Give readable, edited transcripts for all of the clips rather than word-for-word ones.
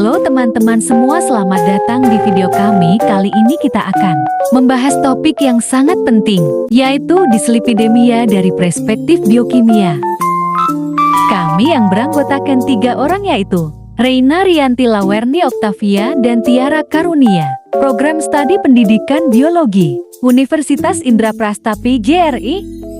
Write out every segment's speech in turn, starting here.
Halo teman-teman semua, selamat datang di video kami. Kali ini kita akan membahas topik yang sangat penting, yaitu dislipidemia dari perspektif biokimia. Kami yang beranggotakan 3 orang yaitu Reina Rianti Lawerni Oktavia dan Tiara Karunia, Program Studi Pendidikan Biologi, Universitas Indraprasta PGRI.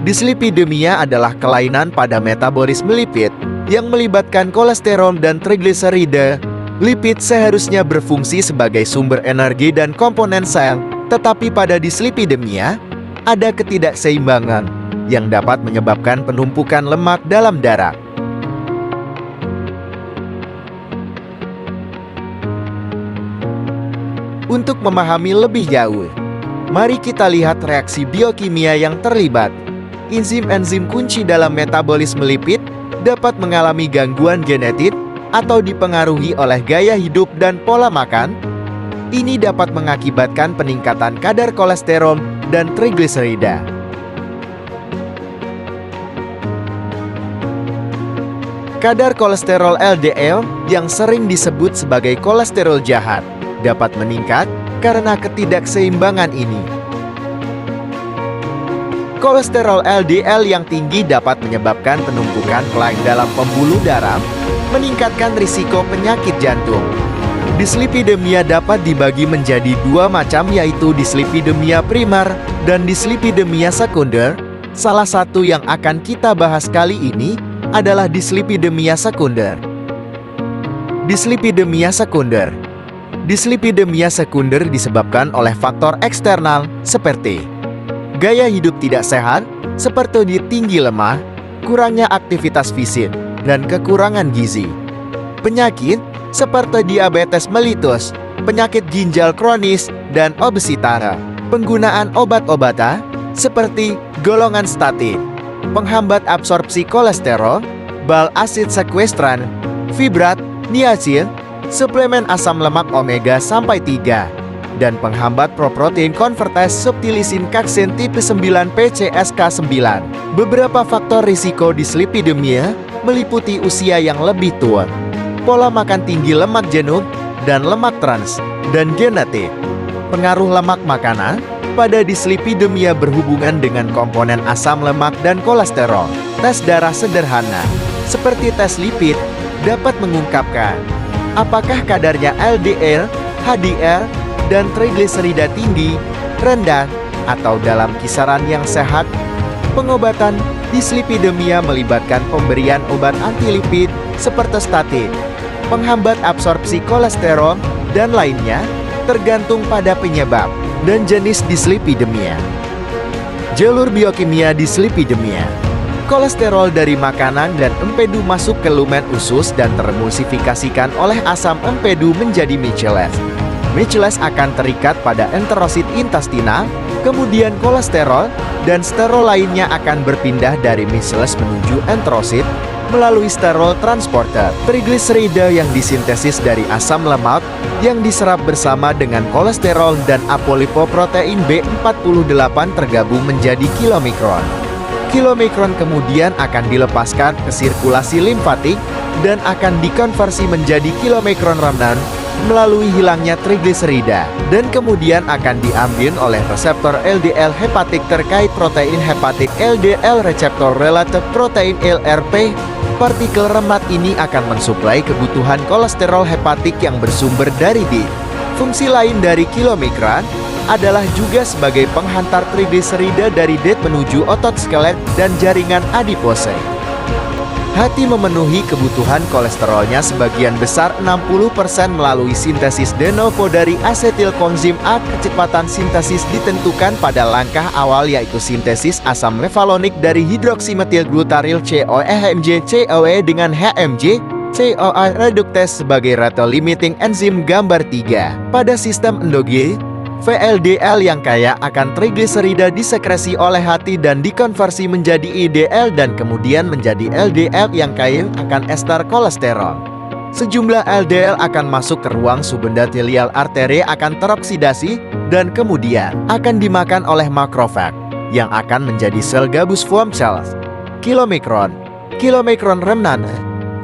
Dislipidemia adalah kelainan pada metabolisme lipid yang melibatkan kolesterol dan trigliserida. Lipid seharusnya berfungsi sebagai sumber energi dan komponen sel, tetapi pada dislipidemia ada ketidakseimbangan yang dapat menyebabkan penumpukan lemak dalam darah. Untuk memahami lebih jauh, mari kita lihat reaksi biokimia yang terlibat. Enzim-enzim kunci dalam metabolisme lipid dapat mengalami gangguan genetik atau dipengaruhi oleh gaya hidup dan pola makan. Ini dapat mengakibatkan peningkatan kadar kolesterol dan trigliserida. Kadar kolesterol LDL yang sering disebut sebagai kolesterol jahat dapat meningkat karena ketidakseimbangan ini. Kolesterol LDL yang tinggi dapat menyebabkan penumpukan plaque dalam pembuluh darah, meningkatkan risiko penyakit jantung. Dislipidemia dapat dibagi menjadi 2 macam, yaitu dislipidemia primer dan dislipidemia sekunder. Salah satu yang akan kita bahas kali ini adalah dislipidemia sekunder. Dislipidemia sekunder. Dislipidemia sekunder disebabkan oleh faktor eksternal seperti gaya hidup tidak sehat, seperti tinggi lemak, kurangnya aktivitas fisik, dan kekurangan gizi. Penyakit seperti diabetes mellitus, penyakit ginjal kronis, dan obesitas. Penggunaan obat-obatan seperti golongan statin, penghambat absorpsi kolesterol, bile acid sequestran, fibrat, niacin, suplemen asam lemak omega sampai 3, dan penghambat proprotein konvertase subtilisin kaksin tipe 9 PCSK9. Beberapa faktor risiko dislipidemia meliputi usia yang lebih tua, pola makan tinggi lemak jenuh dan lemak trans, dan genetik. Pengaruh lemak makanan pada dislipidemia berhubungan dengan komponen asam lemak dan kolesterol. Tes darah sederhana, seperti tes lipid, dapat mengungkapkan apakah kadarnya LDL, HDL, dan trigliserida tinggi, rendah, atau dalam kisaran yang sehat. Pengobatan dislipidemia melibatkan pemberian obat antilipid seperti statin, penghambat absorpsi kolesterol, dan lainnya, tergantung pada penyebab dan jenis dislipidemia. Jalur biokimia dislipidemia. Kolesterol dari makanan dan empedu masuk ke lumen usus dan teremulsifikasikan oleh asam empedu menjadi michelas. Michelas akan terikat pada enterosit intestinal, kemudian kolesterol dan sterol lainnya akan berpindah dari michelas menuju enterosit melalui sterol transporter. Trigliserida yang disintesis dari asam lemak yang diserap bersama dengan kolesterol dan apolipoprotein B48 tergabung menjadi kilomikron. Kilomikron kemudian akan dilepaskan ke sirkulasi limfatik dan akan dikonversi menjadi kilomikron remnant melalui hilangnya trigliserida, dan kemudian akan diambil oleh reseptor LDL hepatik terkait protein hepatik LDL reseptor related protein LRP. Partikel remat ini akan mensuplai kebutuhan kolesterol hepatik yang bersumber dari DIT. Fungsi lain dari kilomikron adalah juga sebagai penghantar trigliserida dari DIT menuju otot skelet dan jaringan adipose. Hati memenuhi kebutuhan kolesterolnya sebagian besar 60% melalui sintesis de novo dari asetilkoenzim A. Kecepatan sintesis ditentukan pada langkah awal, yaitu sintesis asam levalonik dari hidroksimetilglutaryl CoE dengan HMG CoA reduktase sebagai rate limiting enzim gambar 3. Pada sistem endogen, VLDL yang kaya akan trigliserida disekresi oleh hati dan dikonversi menjadi IDL dan kemudian menjadi LDL yang kaya akan ester kolesterol. Sejumlah LDL akan masuk ke ruang subendotelial artery, akan teroksidasi dan kemudian akan dimakan oleh makrofag yang akan menjadi sel gabus form cells. Kilomikron kilomikron remnant,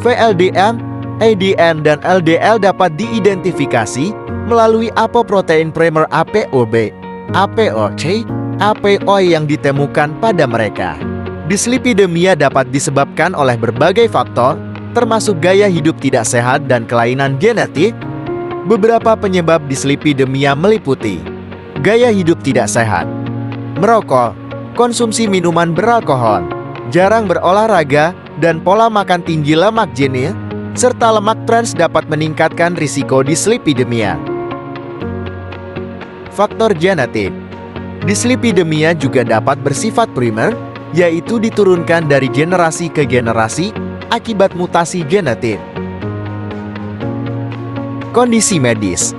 VLDM, ADN, dan LDL dapat diidentifikasi melalui apoprotein primer APOB, APOC, APO yang ditemukan pada mereka. Dislipidemia dapat disebabkan oleh berbagai faktor, termasuk gaya hidup tidak sehat dan kelainan genetik. Beberapa penyebab dislipidemia meliputi gaya hidup tidak sehat, merokok, konsumsi minuman beralkohol, jarang berolahraga, dan pola makan tinggi lemak jenuh, serta lemak trans dapat meningkatkan risiko dislipidemia. Faktor genetik. Dislipidemia juga dapat bersifat primer, yaitu diturunkan dari generasi ke generasi akibat mutasi genetik. Kondisi medis.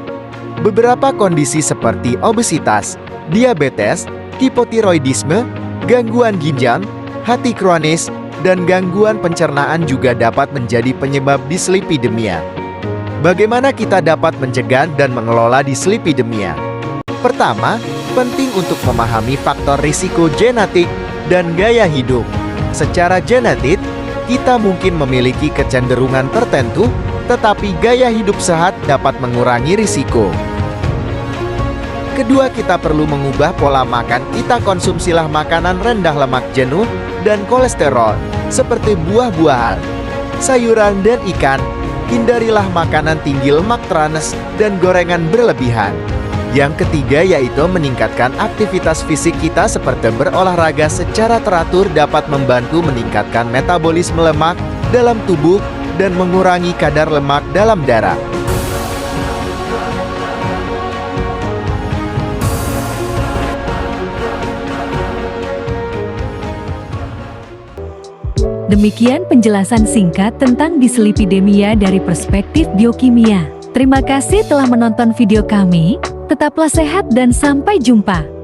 Beberapa kondisi seperti obesitas, diabetes, hipotiroidisme, gangguan ginjal, hati kronis, dan gangguan pencernaan juga dapat menjadi penyebab dislipidemia. Bagaimana kita dapat mencegah dan mengelola dislipidemia? Pertama, penting untuk memahami faktor risiko genetik dan gaya hidup. Secara genetik, kita mungkin memiliki kecenderungan tertentu, tetapi gaya hidup sehat dapat mengurangi risiko. Kedua, kita perlu mengubah pola makan. Kita konsumsilah makanan rendah lemak jenuh dan kolesterol, seperti buah-buahan, sayuran, dan ikan. Hindarilah makanan tinggi lemak trans dan gorengan berlebihan. Yang ketiga yaitu meningkatkan aktivitas fisik kita seperti berolahraga secara teratur dapat membantu meningkatkan metabolisme lemak dalam tubuh dan mengurangi kadar lemak dalam darah. Demikian penjelasan singkat tentang dislipidemia dari perspektif biokimia. Terima kasih telah menonton video kami. Tetaplah sehat dan sampai jumpa.